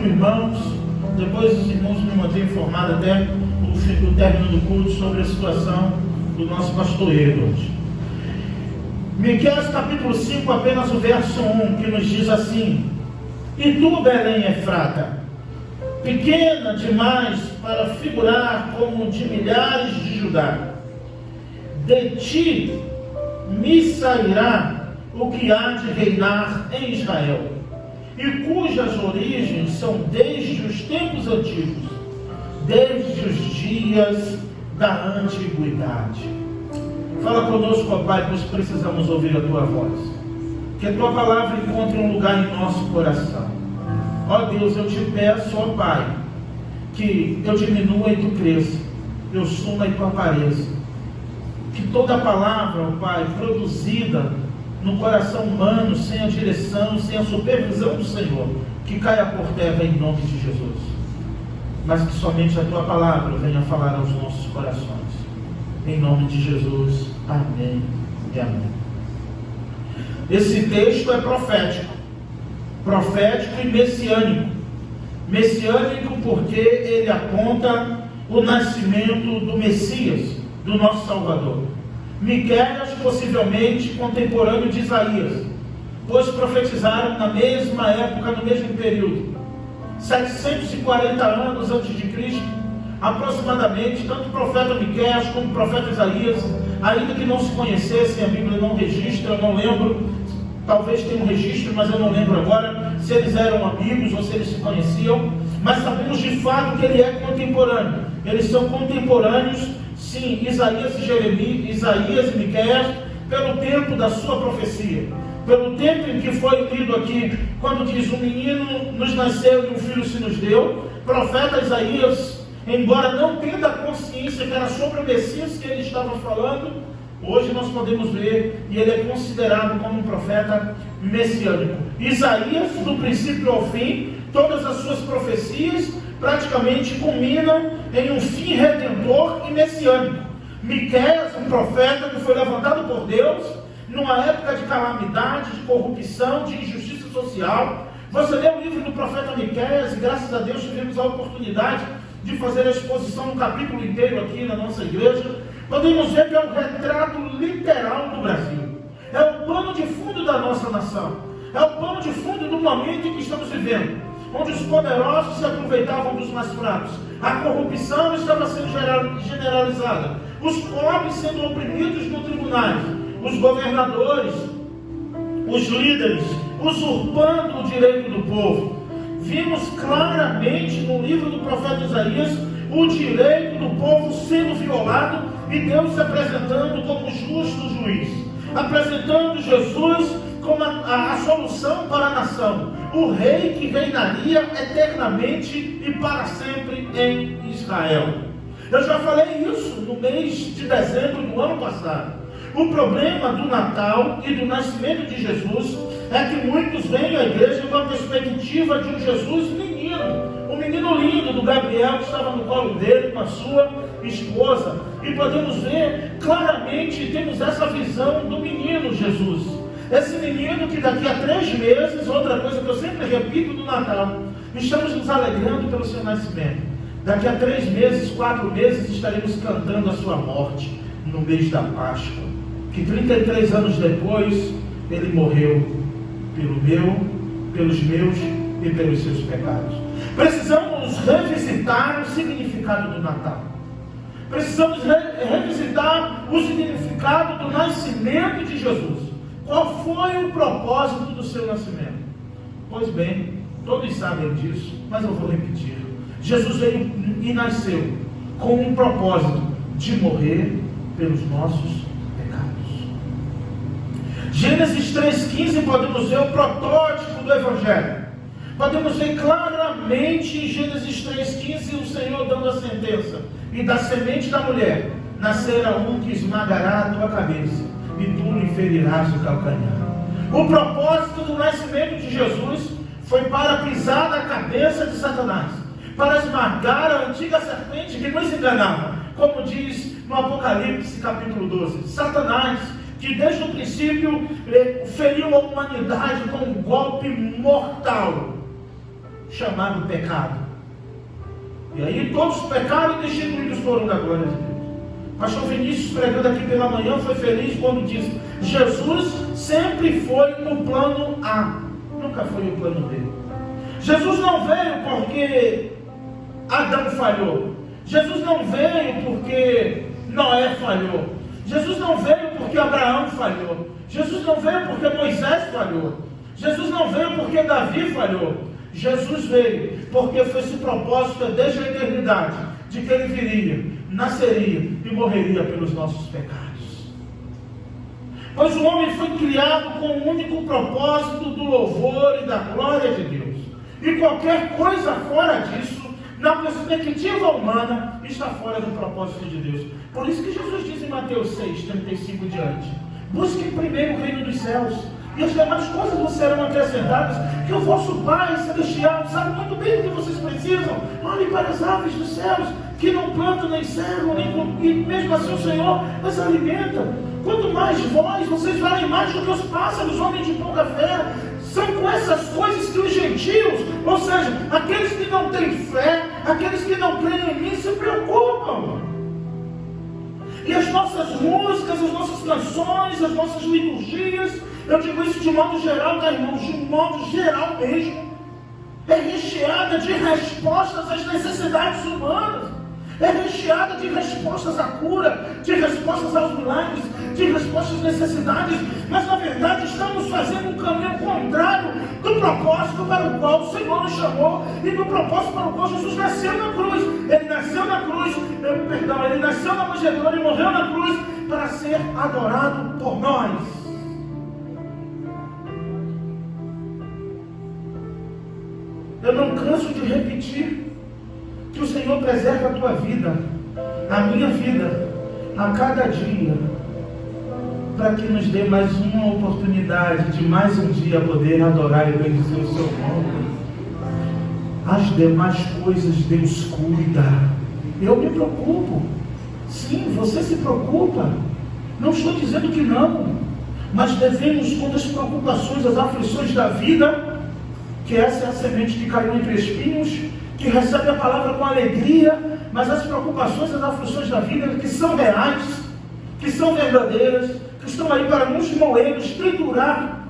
irmãos. Depois os irmãos me mantêm informado até o término do culto sobre a situação do nosso pastor Edward. Miqueias capítulo 5, apenas o verso 1, que nos diz assim: E tu, Belém Efrata, pequena demais para figurar como de milhares de Judá, de ti me sairá o que há de reinar em Israel, e cujas origens são desde os tempos antigos, desde os dias da antiguidade. Fala conosco, ó Pai, pois precisamos ouvir a Tua voz. Que a Tua palavra encontre um lugar em nosso coração. Ó Deus, eu te peço, ó Pai, que eu diminua e Tu cresça, eu suma e Tu apareça. Que toda palavra, ó Pai, produzida no coração humano, sem a direção, sem a supervisão do Senhor, que caia por terra em nome de Jesus. Mas que somente a Tua palavra venha falar aos nossos corações. Em nome de Jesus, amém e amém. Esse texto é profético e messiânico. Messiânico porque ele aponta o nascimento do Messias, do nosso Salvador. Miqueias, possivelmente contemporâneo de Isaías, pois profetizaram na mesma época, no mesmo período, 740 anos antes de Cristo, aproximadamente. Tanto o profeta Miqueias como o profeta Isaías, ainda que não se conhecessem, a Bíblia não registra, eu não lembro, talvez tenha um registro, mas eu não lembro agora, se eles eram amigos ou se eles se conheciam, mas sabemos de fato que ele é contemporâneo. Eles são contemporâneos, sim, Isaías e Miqueias, pelo tempo da sua profecia, pelo tempo em que foi lido aqui, quando diz: um menino nos nasceu e um filho se nos deu. Profeta Isaías, embora não tendo a consciência que era sobre o Messias que ele estava falando, hoje nós podemos ver, e ele é considerado como um profeta messiânico. Isaías, do princípio ao fim, todas as suas profecias praticamente culminam em um fim redentor e messiânico. Miqueias, um profeta que foi levantado por Deus numa época de calamidade, de corrupção, de injustiça social. Você lê o livro do profeta Miqueias e graças a Deus tivemos a oportunidade de fazer a exposição no capítulo inteiro aqui na nossa igreja. Podemos ver que é um retrato literal do Brasil. É o pano de fundo da nossa nação. É o pano de fundo do momento em que estamos vivendo, onde os poderosos se aproveitavam dos mais fracos. A corrupção estava sendo generalizada. Os pobres sendo oprimidos nos tribunais. Os governadores, os líderes, usurpando o direito do povo. Vimos claramente no livro do profeta Isaías o direito do povo sendo violado e Deus se apresentando como justo juiz, apresentando Jesus como a solução para a nação, o rei que reinaria eternamente e para sempre em Israel. Eu já falei isso no mês de dezembro do ano passado. O problema do Natal e do nascimento de Jesus é que muitos vêm à igreja com a perspectiva de um Jesus menino, um menino lindo do Gabriel que estava no colo dele com a sua esposa, e podemos ver claramente, temos essa visão do menino Jesus, esse menino que daqui a 3 meses, outra coisa que eu sempre repito do Natal, estamos nos alegrando pelo seu nascimento. Daqui a 3 meses, 4 meses, estaremos cantando a sua morte no mês da Páscoa, que 33 anos depois ele morreu pelos meus e pelos seus pecados. Precisamos revisitar o significado do Natal. Precisamos revisitar o significado do nascimento de Jesus. Qual foi o propósito do seu nascimento? Pois bem, todos sabem disso, mas eu vou repetir. Jesus veio e nasceu com um propósito de morrer pelos nossos pecados. Gênesis 3,15 podemos ver o protótipo do Evangelho. Podemos ver claramente em Gênesis 3,15 o Senhor dando a sentença: e da semente da mulher nascerá um que esmagará a tua cabeça, e tu lhe ferirás o calcanhar. O propósito do nascimento de Jesus foi para pisar na cabeça de Satanás, para esmagar a antiga serpente que nos enganava, como diz no Apocalipse capítulo 12. Satanás, que desde o princípio feriu a humanidade com um golpe mortal, chamado pecado. E aí todos os pecados destituídos foram da glória de Deus. Pastor Vinícius, pregando aqui pela manhã, foi feliz quando disse: Jesus sempre foi o plano A, nunca foi o plano B. Jesus não veio porque Adão falhou. Jesus não veio porque Noé falhou. Jesus não veio porque Abraão falhou. Jesus não veio porque Moisés falhou. Jesus não veio porque Davi falhou. Jesus veio porque foi esse propósito desde a eternidade, de que Ele viria, nasceria e morreria pelos nossos pecados. Pois o homem foi criado com o único propósito do louvor e da glória de Deus. E qualquer coisa fora disso, na perspectiva humana, está fora do propósito de Deus. Por isso que Jesus diz em Mateus 6, 35 diante: busquem primeiro o reino dos céus, e as demais coisas vos serão acrescentadas, que o vosso Pai Celestial sabe muito bem o que vocês precisam. Olhem para as aves dos céus, que não plantam nem cercam, e mesmo assim o Senhor as alimenta. Quanto mais vós, vocês valem mais do que os pássaros, homens de pouca fé. São com essas coisas que os gentios, ou seja, aqueles que não têm fé, aqueles que não creem em mim, se preocupam. E as nossas músicas, as nossas canções, as nossas liturgias, eu digo isso de modo geral, tá, irmãos? De modo geral mesmo, é recheada de respostas às necessidades humanas. É recheada de respostas à cura, de respostas aos milagres, de respostas às necessidades. Mas na verdade estamos fazendo um caminho contrário do propósito para o qual o Senhor nos chamou e do propósito para o qual Jesus nasceu na cruz. Ele nasceu na cruz, ele nasceu na manjedoura e morreu na cruz para ser adorado por nós. Eu não canso de repetir que o Senhor preserva a tua vida, a minha vida, a cada dia, para que nos dê mais uma oportunidade de mais um dia poder adorar e bendizer o seu nome. As demais coisas Deus cuida. Eu me preocupo. Sim, você se preocupa. Não estou dizendo que não, mas devemos, quando as preocupações, as aflições da vida, que essa é a semente que caiu entre espinhos, que recebe a palavra com alegria, mas as preocupações, as aflições da vida, que são reais, que são verdadeiras, que estão aí para nos moer, nos triturar,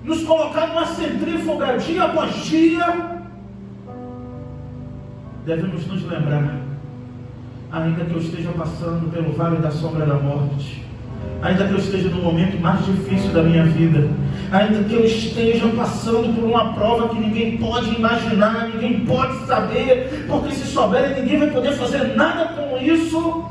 nos colocar numa centrífuga dia após dia, devemos nos lembrar: ainda que eu esteja passando pelo vale da sombra da morte, ainda que eu esteja no momento mais difícil da minha vida, ainda que eu esteja passando por uma prova que ninguém pode imaginar, ninguém pode saber, porque se souber ninguém vai poder fazer nada com isso,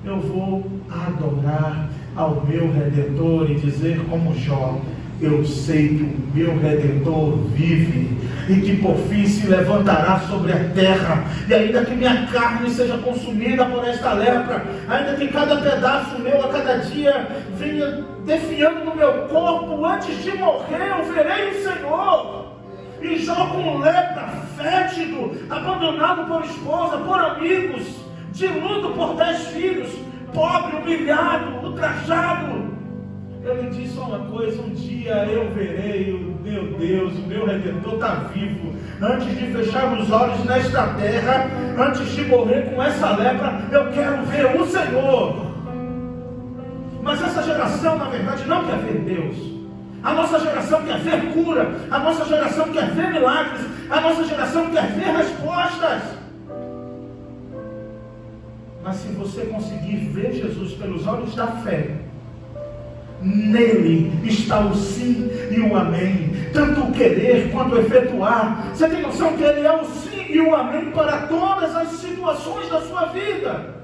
eu vou adorar ao meu Redentor e dizer como Jó: eu sei que o meu Redentor vive e que por fim se levantará sobre a terra, e ainda que minha carne seja consumida por esta lepra, ainda que cada pedaço meu a cada dia venha definhando no meu corpo, antes de morrer eu verei o Senhor. E Jó, com lepra, fétido, abandonado por esposa, por amigos, de luto por 10 filhos, pobre, humilhado, ultrajado, ele disse só uma coisa: um dia eu verei o meu Deus, o meu Redentor está vivo. Antes de fechar os olhos nesta terra, antes de morrer com essa lepra, eu quero ver o Senhor. Mas essa geração, na verdade, não quer ver Deus. A nossa geração quer ver cura, a nossa geração quer ver milagres, a nossa geração quer ver respostas. Mas se você conseguir ver Jesus pelos olhos da fé, nele está o sim e o amém, tanto o querer quanto o efetuar. Você tem noção que ele é o sim e o amém para todas as situações da sua vida?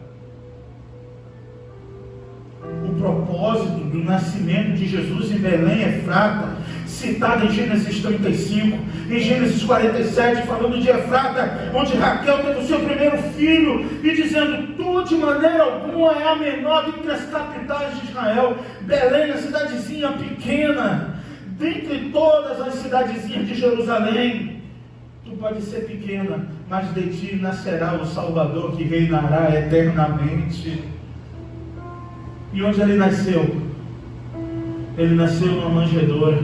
O propósito do nascimento de Jesus em Belém Efrata, citado em Gênesis 35, em Gênesis 47, falando de Efrata, onde Raquel teve o seu primeiro filho, e dizendo: tu de maneira alguma é a menor dentre as capitais de Israel. Belém, a cidadezinha pequena, dentre todas as cidadezinhas de Jerusalém, tu pode ser pequena, mas de ti nascerá o Salvador que reinará eternamente. E onde ele nasceu? Ele nasceu numa manjedoura,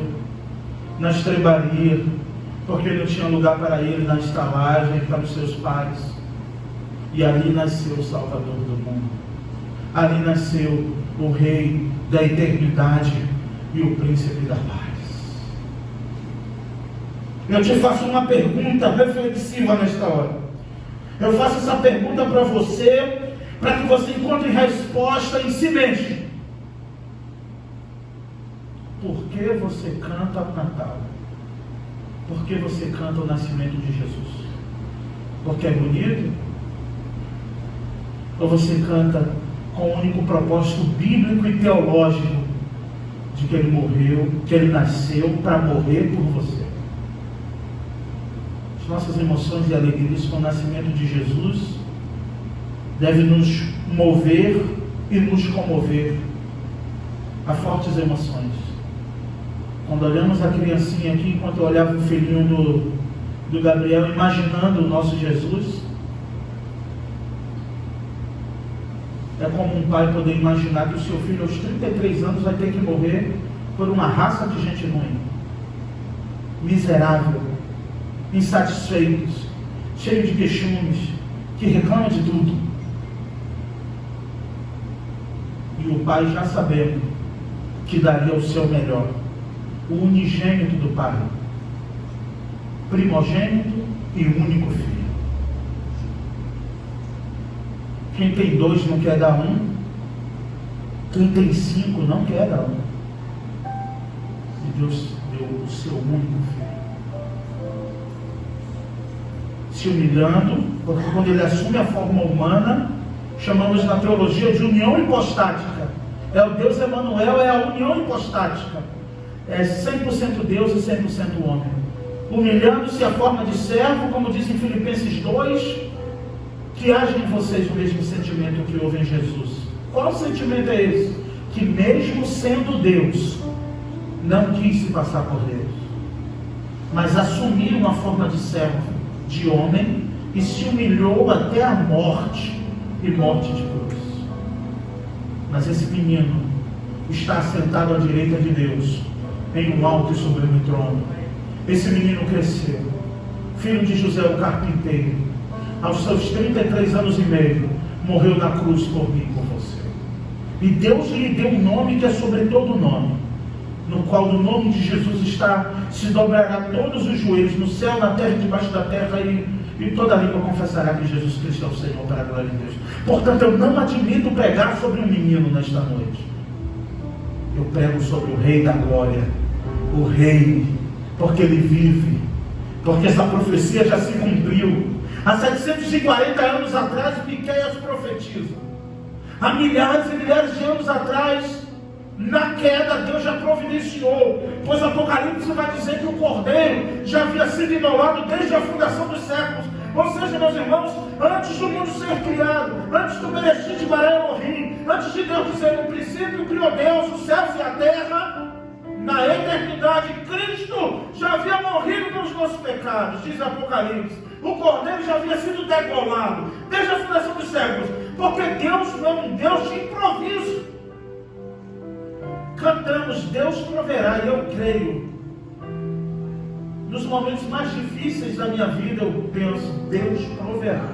na estrebaria, porque não tinha lugar para ele na estalagem, para os seus pais. E ali nasceu o Salvador do mundo. Ali nasceu o Rei da eternidade e o Príncipe da paz. Eu te faço uma pergunta reflexiva nesta hora. Eu faço essa pergunta para você, para que você encontre resposta em si mesmo. Por que você canta o Natal? Por que você canta o nascimento de Jesus? Porque é bonito? Ou você canta com o único propósito bíblico e teológico de que ele morreu, que ele nasceu para morrer por você? As nossas emoções e alegrias com o nascimento de Jesus devem nos mover e nos comover a fortes emoções. Quando olhamos a criancinha aqui, enquanto eu olhava o filhinho do Gabriel, imaginando o nosso Jesus, é como um pai poder imaginar que o seu filho aos 33 anos vai ter que morrer por uma raça de gente ruim, miserável, insatisfeitos, cheio de queixumes, que reclama de tudo. E o pai, já sabendo que daria o seu melhor, o unigênito do Pai, primogênito e único filho. Quem tem 2 não quer dar 1, quem tem 5 não quer dar 1. E Deus deu o seu único filho, se humilhando, porque quando ele assume a forma humana, chamamos na teologia de união hipostática. É o Deus Emanuel, é a união hipostática. É 100% Deus e 100% homem. Humilhando-se a forma de servo, como diz em Filipenses 2, que haja em vocês o mesmo sentimento que houve em Jesus. Qual sentimento é esse? Que mesmo sendo Deus, não quis se passar por Deus, mas assumiu uma forma de servo, de homem, e se humilhou até a morte, e morte de cruz. Mas esse menino está sentado à direita de Deus, em um alto e sublime trono. Esse menino cresceu, filho de José o carpinteiro, aos seus 33 anos e meio, morreu na cruz por mim e por você. E Deus lhe deu um nome que é sobre todo nome, no qual no nome de Jesus se dobrará todos os joelhos, no céu, na terra e debaixo da terra, e toda língua confessará que Jesus Cristo é o Senhor, para a glória de Deus. Portanto, eu não admito pregar sobre um menino nesta noite. Eu prego sobre o Rei da Glória, o Rei, porque Ele vive, porque essa profecia já se cumpriu. Há 740 anos atrás, Miqueias profetiza. Há milhares e milhares de anos atrás, na queda, Deus já providenciou, pois Apocalipse vai dizer que o Cordeiro já havia sido imolado desde a fundação dos séculos. Ou seja, meus irmãos, antes do mundo ser criado, antes do Bereshit bara Elohim, antes de Deus dizer no princípio criou Deus os céus e a terra, na eternidade, Cristo já havia morrido pelos nossos pecados, diz Apocalipse. O Cordeiro já havia sido degolado desde a fundação dos séculos, porque Deus não é um Deus de improviso. Cantamos, Deus proverá, e eu creio. Nos momentos mais difíceis da minha vida, eu penso, Deus proverá.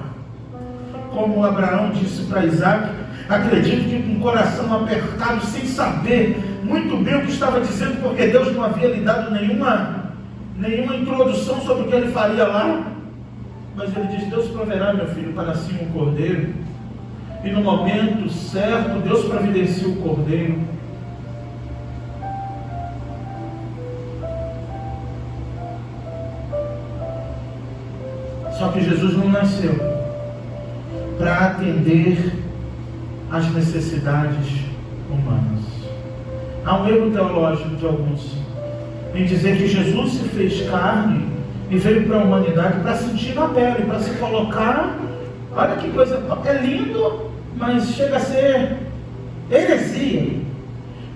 Como Abraão disse para Isaac, acredito que com o coração apertado, sem saber muito bem o que estava dizendo, porque Deus não havia lhe dado nenhuma introdução sobre o que ele faria lá. Mas ele diz, Deus proverá, meu filho, para si um cordeiro. E no momento certo, Deus providencia o cordeiro. Só que Jesus não nasceu para atender às necessidades humanas. Há um erro teológico de alguns em dizer que Jesus se fez carne e veio para a humanidade para sentir na pele, para se colocar. Olha que coisa, é lindo, mas chega a ser heresia.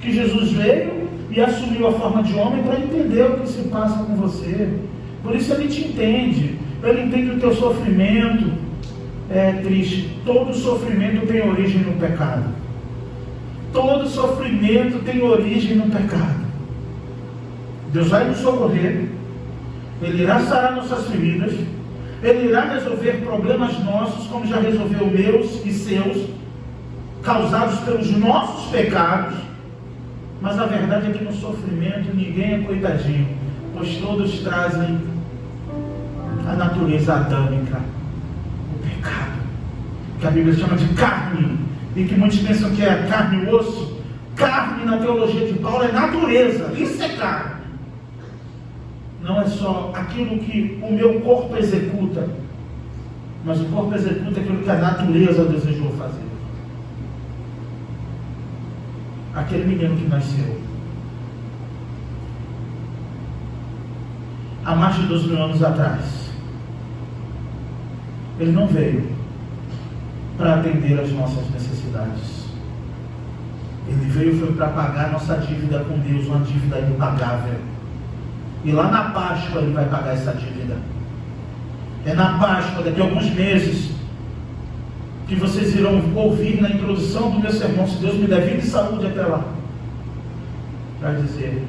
Que Jesus veio e assumiu a forma de homem para entender o que se passa com você. Por isso ele te entende. Ele entende o teu sofrimento. É triste. Todo sofrimento tem origem no pecado. Todo sofrimento tem origem no pecado. Deus vai nos socorrer. Ele irá sarar nossas feridas, Ele irá resolver problemas nossos, como já resolveu meus e seus, causados pelos nossos pecados. Mas a verdade é que no sofrimento ninguém é coitadinho, pois todos trazem a natureza adâmica, o pecado, que a Bíblia chama de carne, e que muitos pensam que é carne e osso. Carne na teologia de Paulo é natureza, isso é carne. Não é só aquilo que o meu corpo executa, mas o corpo executa aquilo que a natureza desejou fazer. Aquele menino que nasceu há mais de 2.000 anos atrás, ele não veio para atender às nossas necessidades. Ele veio foi para pagar nossa dívida com Deus, uma dívida impagável. E lá na Páscoa ele vai pagar essa dívida. É na Páscoa, daqui a alguns meses, que vocês irão ouvir na introdução do meu sermão, se Deus me der vida e saúde até lá, para dizer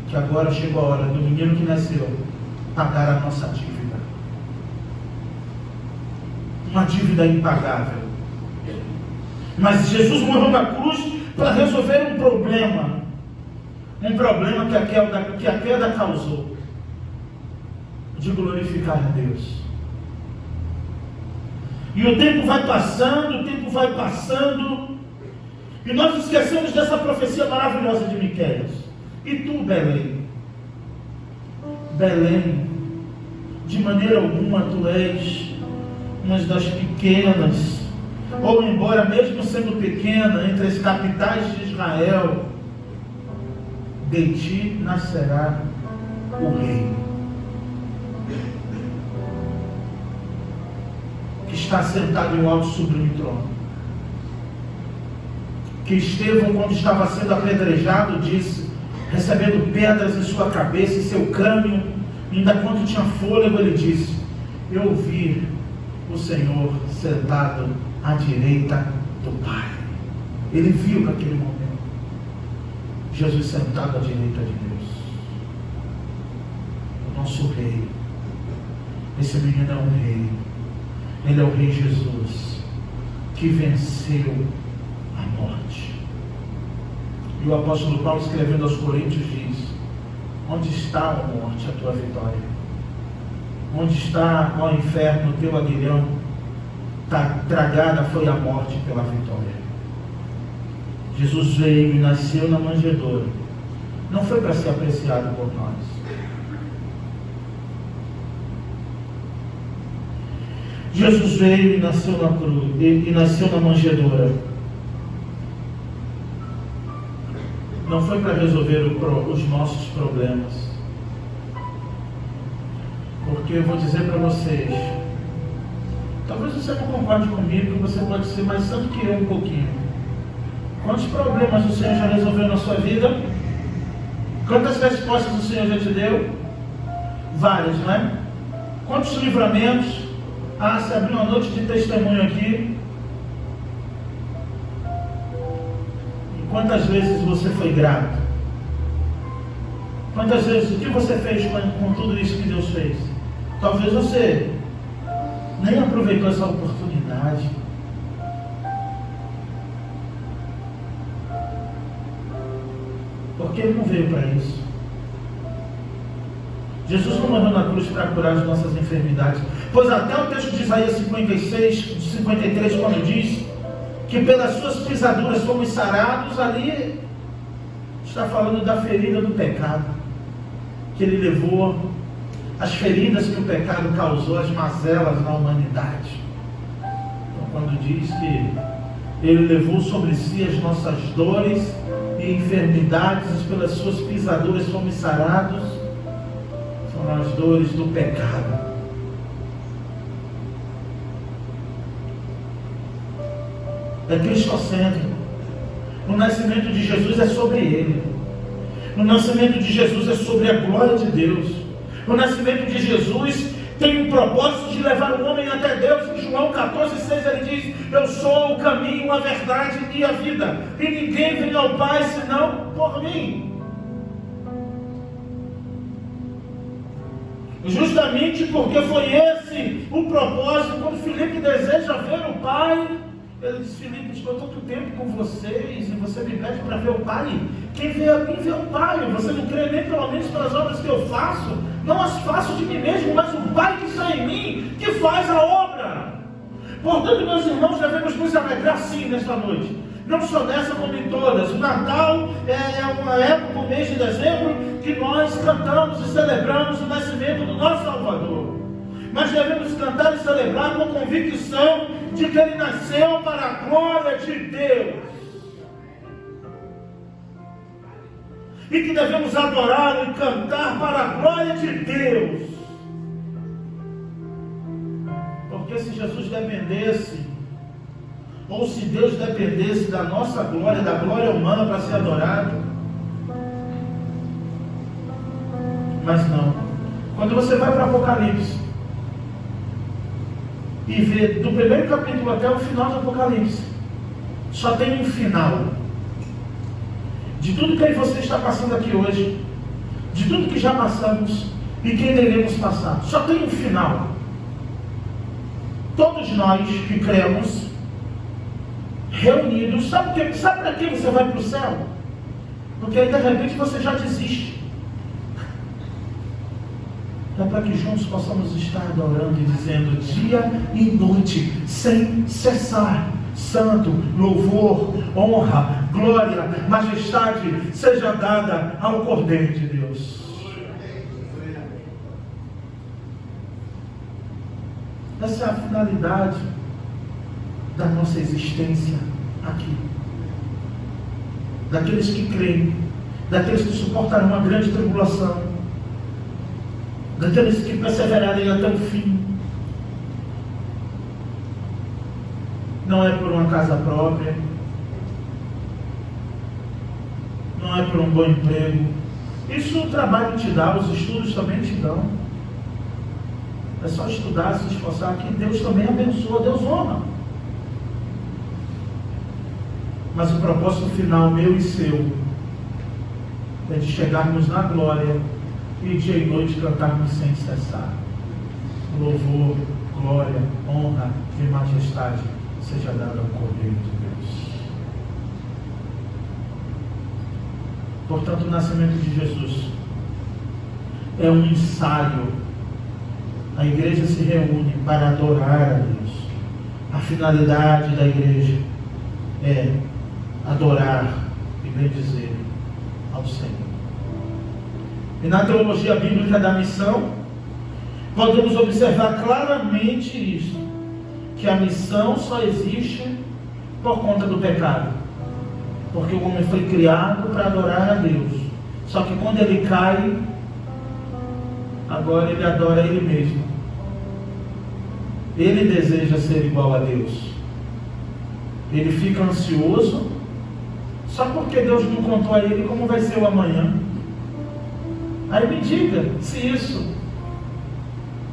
que agora chegou a hora do menino que nasceu pagar a nossa dívida. Uma dívida impagável. Mas Jesus morreu na cruz para resolver um problema que a queda causou, de glorificar a Deus. E o tempo vai passando, e nós esquecemos dessa profecia maravilhosa de Miqueias. E tu, Belém? Belém, de maneira alguma tu és uma das pequenas, ou embora mesmo sendo pequena, entre as capitais de Israel, de ti nascerá o Rei, que está sentado em um alto sublime trono. Que Estevão, quando estava sendo apedrejado, disse, recebendo pedras em sua cabeça e seu crânio, ainda quando tinha fôlego, ele disse, eu vi o Senhor sentado à direita do Pai. Ele viu naquele momento Jesus sentado à direita de Deus, o nosso Rei. Esse menino é um Rei. Ele é o Rei Jesus, que venceu a morte. E o apóstolo Paulo, escrevendo aos Coríntios, diz, onde está, ó morte, a tua vitória? Onde está, ó inferno, o teu aguilhão? Tragada foi a morte pela vitória. Jesus veio e nasceu na manjedoura. Não foi para ser apreciado por nós. Jesus veio e nasceu na cruz, e nasceu na manjedoura. Não foi para resolver os nossos problemas. Porque eu vou dizer para vocês, talvez você não concorde comigo, que você pode ser mais santo que eu um pouquinho. Quantos problemas o Senhor já resolveu na sua vida? Quantas respostas o Senhor já te deu? Várias, não é? Quantos livramentos? Ah, se abriu uma noite de testemunho aqui. E quantas vezes você foi grato? Quantas vezes, o que você fez com tudo isso que Deus fez? Talvez você nem aproveitou essa oportunidade. Porque Ele não veio para isso. Jesus não morreu na cruz para curar as nossas enfermidades. Pois até o texto de Isaías 56, 53, quando diz que pelas suas pisaduras fomos sarados, ali está falando da ferida do pecado, que Ele levou, as feridas que o pecado causou, as mazelas na humanidade. Então, quando diz que Ele levou sobre si as nossas dores e enfermidades, pelas suas pisaduras fomos sarados, são as dores do pecado. É cristocêntrico. O nascimento de Jesus é sobre Ele. O nascimento de Jesus é sobre a glória de Deus. O nascimento de Jesus tem o propósito de levar o homem até Deus. Em João 14,6 ele diz, eu sou o caminho, a verdade e a vida, e ninguém vem ao Pai senão por mim. Justamente porque foi esse o propósito. Quando Filipe deseja ver o Pai, ele diz: Filipe, estou tanto tempo com vocês e você me pede para ver o Pai. Quem vê a mim vê o Pai. Você não crê nem pelo menos pelas obras que eu faço. Não as faço de mim mesmo, mas o Pai que está em mim, que faz a obra. Portanto, meus irmãos, devemos nos alegrar sim nesta noite. Não só nessa, como em todas. O Natal é uma época, o mês de dezembro, que nós cantamos e celebramos o nascimento do nosso Salvador. Mas devemos cantar e celebrar com convicção de que Ele nasceu para a glória de Deus. E que devemos adorá-lo e cantar para a glória de Deus. Porque se Jesus dependesse, ou se Deus dependesse da nossa glória, da glória humana para ser adorado, mas não. Quando você vai para Apocalipse e vê do primeiro capítulo até o final do Apocalipse, só tem um final. De tudo que você está passando aqui hoje, de tudo que já passamos e que ainda iremos passar, só tem um final. Todos nós que cremos, reunidos, sabe para que você vai para o céu? Porque aí de repente você já desiste. É para que juntos possamos estar adorando e dizendo dia e noite, sem cessar: santo, louvor, honra, glória, majestade seja dada ao Cordeiro de Deus. Essa é a finalidade da nossa existência aqui. Daqueles que creem, daqueles que suportarão a grande tribulação, daqueles que perseverarem até o fim. Não é por uma casa própria, não é por um bom emprego. Isso o trabalho te dá, os estudos também te dão. É só estudar, se esforçar, que Deus também abençoa, Deus honra. Mas o propósito final, meu e seu, é de chegarmos na glória e dia e noite cantarmos sem cessar. Louvor, glória, honra e majestade seja dada ao Cordeiro de Deus. Portanto, o nascimento de Jesus é um ensaio. A igreja se reúne para adorar a Deus. A finalidade da igreja é adorar e bendizer ao Senhor. E na teologia bíblica da missão, podemos observar claramente isso, que a missão só existe por conta do pecado. Porque o homem foi criado para adorar a Deus. Só que quando ele cai, agora ele adora ele mesmo. Ele deseja ser igual a Deus. Ele fica ansioso só porque Deus não contou a ele como vai ser o amanhã. Aí me diga se isso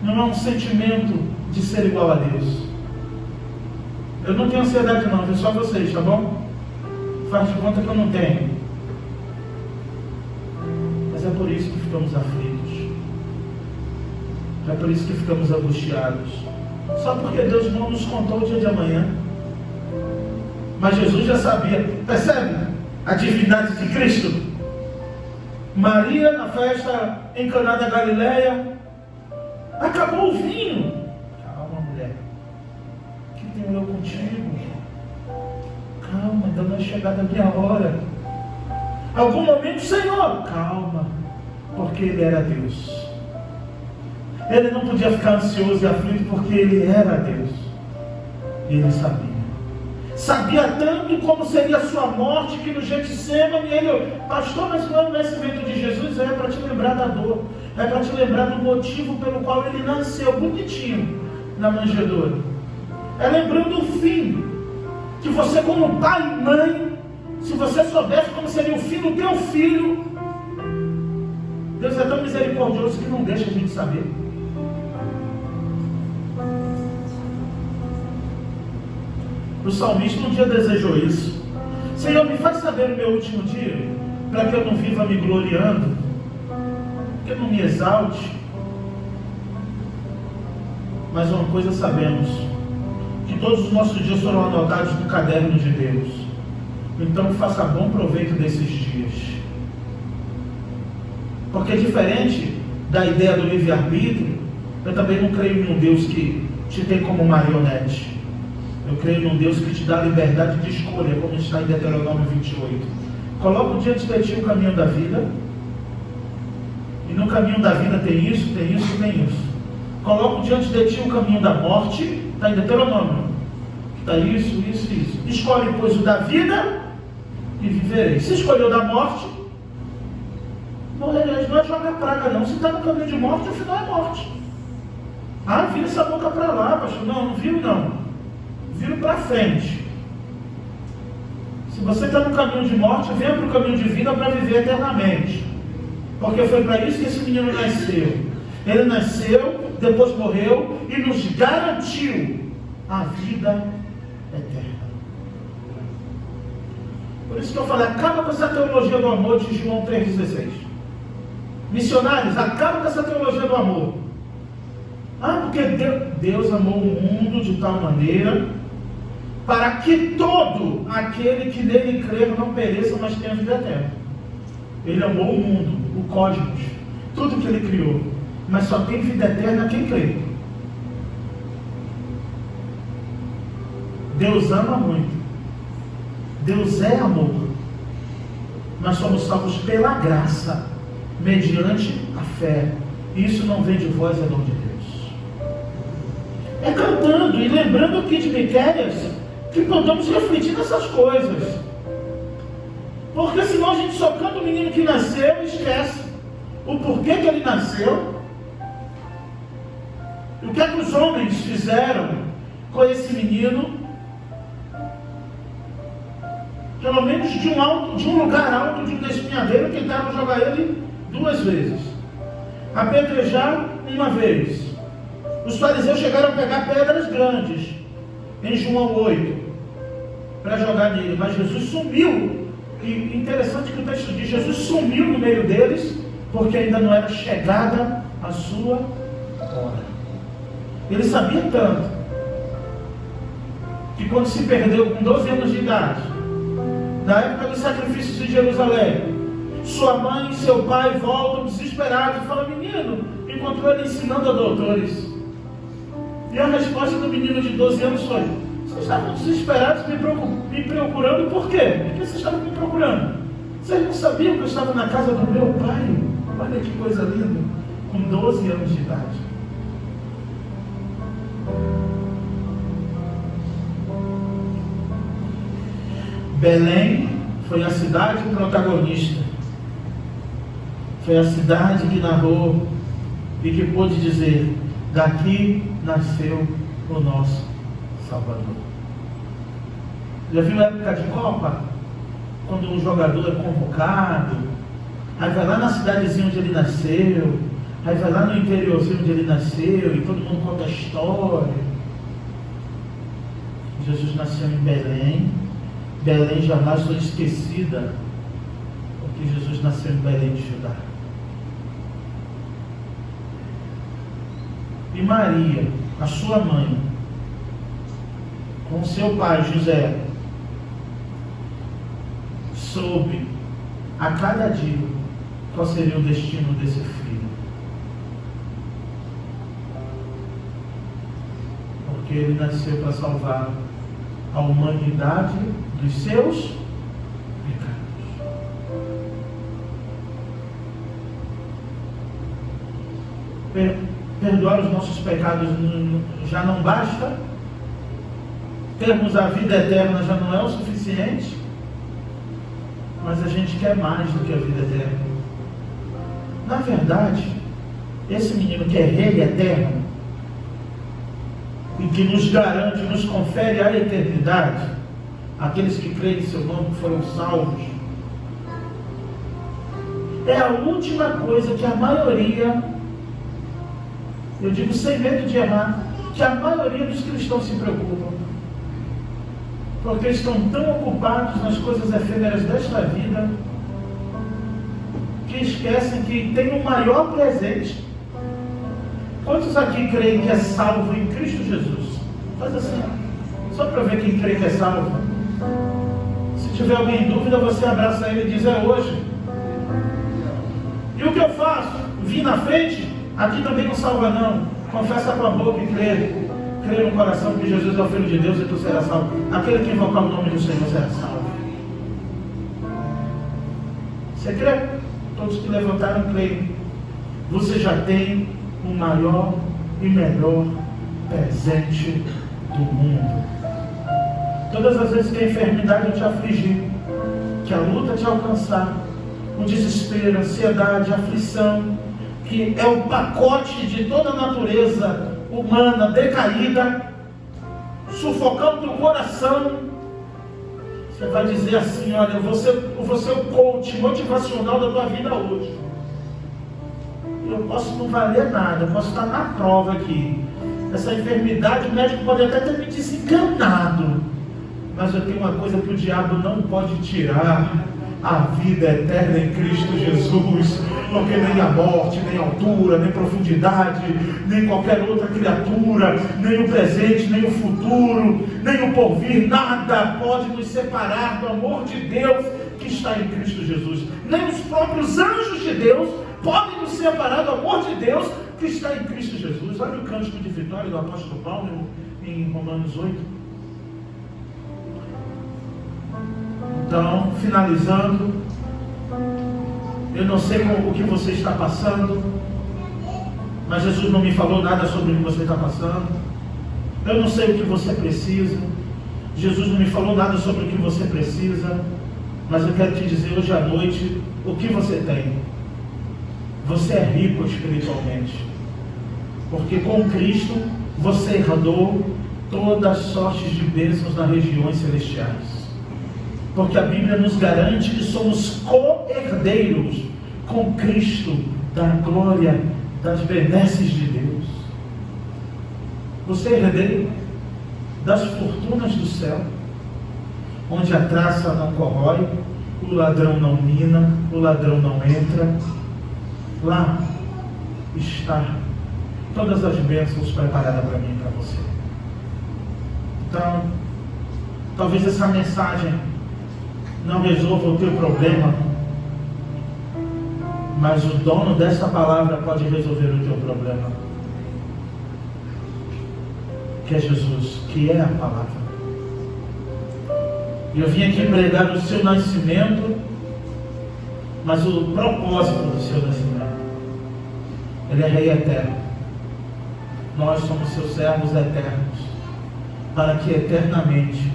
não é um sentimento de ser igual a Deus. Eu não tenho ansiedade não, viu? Só vocês, tá bom? Faz de conta que eu não tenho. Mas é por isso que ficamos aflitos. É por isso que ficamos angustiados. Só porque Deus não nos contou o dia de amanhã. Mas Jesus já sabia. Percebe a divindade de Cristo? Maria, na festa em Caná da Galileia, acabou o vinho. Calma, mulher. O que tenho eu contigo? Calma, ainda não é chegada a minha hora. Algum momento, Senhor, calma. Porque Ele era Deus. Ele não podia ficar ansioso e aflito porque Ele era Deus. E Ele sabia. Sabia tanto como seria a sua morte, que no Getsemane ele, pastor, mas não é o nascimento de Jesus, é para te lembrar da dor, é para te lembrar do motivo pelo qual ele nasceu, bonitinho, na manjedoura. É lembrando o fim, que você como pai e mãe, se você soubesse como seria o fim do teu filho, Deus é tão misericordioso que não deixa a gente saber. O salmista um dia desejou isso. Senhor, me faz saber o meu último dia, para que eu não viva me gloriando, que eu não me exalte. Mas uma coisa sabemos, que todos os nossos dias foram anotados no caderno de Deus. Então faça bom proveito desses dias. Porque diferente da ideia do livre-arbítrio, eu também não creio em um Deus que te tem como marionete. Eu creio num Deus que te dá liberdade de escolha, como está em Deuteronômio 28. Coloco diante de ti o caminho da vida, e no caminho da vida tem isso, tem isso, tem isso. Coloco diante de ti o caminho da morte, está em Deuteronômio. Está isso, isso, isso. Escolhe, pois, o da vida e viverei. Se escolheu da morte, morrereis. Não é jogar praga, não. Se está no caminho de morte, o final é morte. Ah, vira essa boca para lá, pastor. Não, não viro, não. Viro para frente. Se você está no caminho de morte, venha para o caminho de vida para viver eternamente. Porque foi para isso que esse menino nasceu. Ele nasceu, depois morreu e nos garantiu a vida eterna. Por isso que eu falei, acaba com essa teologia do amor de João 3,16. Missionários, acaba com essa teologia do amor. Ah, porque Deus amou o mundo de tal maneira para que todo aquele que nele crer não pereça, mas tenha vida eterna. Ele amou o mundo, o cosmos, tudo que ele criou, mas só tem vida eterna quem crê. Deus ama muito. Deus é amor. Nós somos salvos pela graça, mediante a fé. Isso não vem de vós, é dom de Deus. É cantando e lembrando aqui de Miqueias que podemos refletir nessas coisas. Porque senão a gente só canta o menino que nasceu e esquece o porquê que ele nasceu. E o que é que os homens fizeram com esse menino? Pelo menos de um lugar alto, de um despenhadeiro, tentaram jogar ele 2 vezes. Apedrejar 1 vez. Os fariseus chegaram a pegar pedras grandes, em João 8, para jogar nele. Mas Jesus sumiu. E interessante que o texto diz, Jesus sumiu no meio deles, porque ainda não era chegada a sua hora. Ele sabia tanto, que quando se perdeu com 12 anos de idade, na época dos sacrifícios de Jerusalém, sua mãe e seu pai voltam desesperados e falam, menino, encontrou ele ensinando a doutores. E a resposta do menino de 12 anos foi, vocês estavam desesperados me procurando por quê? Por que vocês estavam me procurando? Vocês não sabiam que eu estava na casa do meu pai? Olha que coisa linda, com 12 anos de idade. Belém foi a cidade protagonista. Foi a cidade que narrou e que pôde dizer, daqui nasceu o nosso Salvador. Já viu a época de Copa? Quando um jogador é convocado, aí vai lá na cidadezinha onde ele nasceu, aí vai lá no interiorzinho onde ele nasceu, e todo mundo conta a história. Jesus nasceu em Belém. Belém jamais foi esquecida, porque Jesus nasceu em Belém de Judá. E Maria, a sua mãe, com seu pai José, soube a cada dia qual seria o destino desse filho. Porque ele nasceu para salvar a humanidade dos seus pecados. Perdoar os nossos pecados já não basta. Termos a vida eterna já não é o suficiente. Mas a gente quer mais do que a vida eterna. Na verdade, esse menino que é rei eterno e que nos garante, nos confere a eternidade, aqueles que creem em seu nome, que foram salvos, é a última coisa que a maioria, eu digo sem medo de errar, que a maioria dos cristãos se preocupam. Porque estão tão ocupados nas coisas efêmeras desta vida, que esquecem que tem um maior presente, Quantos aqui creem que é salvo em Cristo Jesus? Faz assim, só para ver quem crê que é salvo. Se tiver alguém em dúvida, você abraça ele e diz: é hoje. E o que eu faço? Vim na frente, aqui também não salva não. Confessa com a boca e crê no coração que Jesus é o Filho de Deus e tu serás salvo. Aquele que invocar o nome do Senhor será salvo. Você crê? Todos que levantaram creem. Você já tem o maior e melhor presente do mundo. Todas as vezes que a enfermidade te afligir, que a luta te alcançar, o desespero, a ansiedade, a aflição, que é o pacote de toda a natureza humana decaída, sufocando o coração, você vai dizer assim: olha, eu vou ser o coach motivacional da tua vida hoje. Eu posso não valer nada, eu posso estar na prova aqui. Essa enfermidade, o médico pode até ter me desenganado, mas eu tenho uma coisa que o diabo não pode tirar: a vida eterna em Cristo Jesus. Porque nem a morte, nem a altura, nem profundidade, nem qualquer outra criatura, nem o presente, nem o futuro, nem o porvir, nada pode nos separar do amor de Deus que está em Cristo Jesus. Nem os próprios anjos de Deus podem nos separar do amor de Deus que está em Cristo Jesus. Olha o cântico de vitória do apóstolo Paulo em Romanos 8. Então, finalizando, eu não sei o que você está passando, mas Jesus não me falou nada sobre o que você está passando. Eu não sei o que você precisa, Jesus não me falou nada sobre o que você precisa, mas eu quero te dizer hoje à noite o que você tem. Você é rico espiritualmente, porque com Cristo você herdou todas as sortes de bênçãos nas regiões celestiais. Porque a Bíblia nos garante que somos co-herdeiros com Cristo da glória, das benesses de Deus. Você é herdeiro das fortunas do céu, onde a traça não corrói, o ladrão não mina, o ladrão não entra. Lá está todas as bênçãos preparadas para mim e para você. Então, talvez essa mensagem não resolva o teu problema, mas o dono dessa palavra pode resolver o teu problema, que é Jesus, que é a palavra. Eu vim aqui pregar o seu nascimento, mas o propósito do seu nascimento: Ele é Rei eterno. Nós somos seus servos eternos, para que eternamente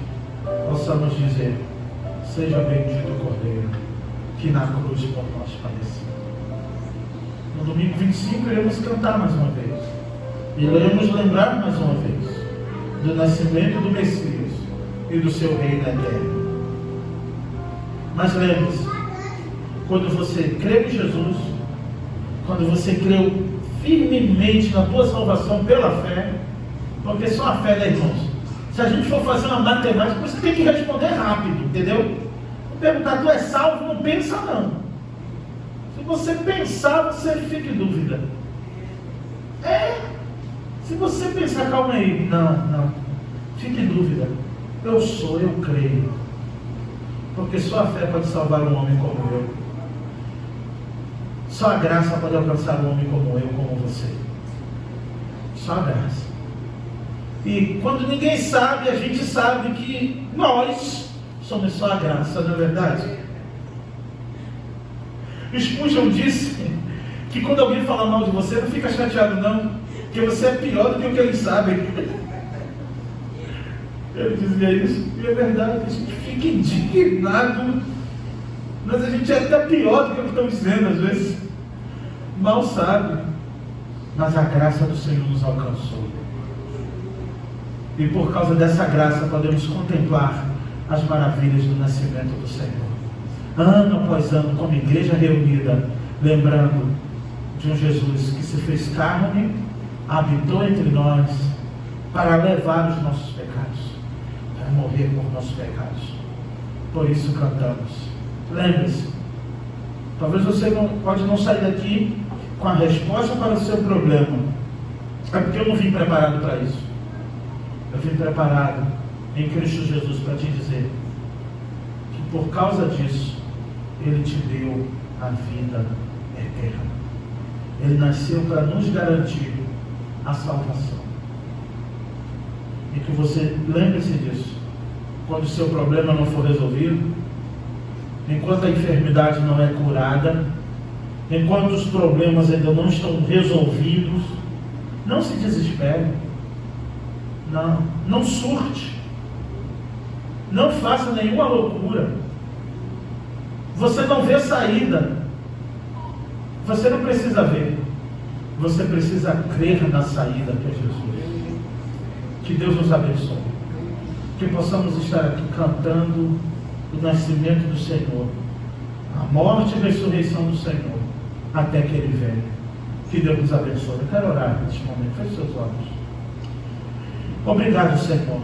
possamos dizer: seja bendito o Cordeiro, que na cruz por nós padeceu. No domingo 25 iremos cantar mais uma vez. E iremos lembrar mais uma vez do nascimento do Messias e do seu reino eterno. Mas lembre-se, quando você crê em Jesus, quando você creu firmemente na tua salvação pela fé, porque só a fé, né, irmãos? Se a gente for fazer uma matemática, você tem que responder rápido, entendeu? Perguntar: tu é salvo? Não pensa não. Se você pensar, você fica em dúvida. Se você pensar: calma aí, não, fique em dúvida. Eu creio. Porque só a fé pode salvar um homem como eu. Só a graça pode alcançar um homem como eu, como você. Só a graça. E quando ninguém sabe, a gente sabe que nós somos só a graça, não é verdade? Spurgeon disse que quando alguém fala mal de você, não fica chateado não, porque você é pior do que o que eles sabem. Ele dizia isso, e é verdade, a gente fica indignado, mas a gente é até pior do que o que estão dizendo às vezes. Mal sabe, mas a graça do Senhor nos alcançou. E por causa dessa graça podemos contemplar as maravilhas do nascimento do Senhor. Ano após ano, como igreja reunida, lembrando de um Jesus que se fez carne, habitou entre nós para levar os nossos pecados, para morrer por nossos pecados. Por isso cantamos. Lembre-se, talvez você pode não sair daqui com a resposta para o seu problema, É porque eu não vim preparado para isso. Eu vim preparado em Cristo Jesus para te dizer que por causa disso Ele te deu a vida eterna. Ele nasceu para nos garantir a salvação. E que você lembre-se disso. Quando o seu problema não for resolvido, enquanto a enfermidade não é curada, enquanto os problemas ainda não estão resolvidos, não se desespere. Não surte. Não faça nenhuma loucura. Você não vê saída. Você não precisa ver. Você precisa crer na saída que é Jesus. Que Deus nos abençoe. Que possamos estar aqui cantando o nascimento do Senhor, a morte e a ressurreição do Senhor, até que Ele venha. Que Deus nos abençoe. Eu quero orar neste momento. Feche seus olhos. Obrigado, Senhor.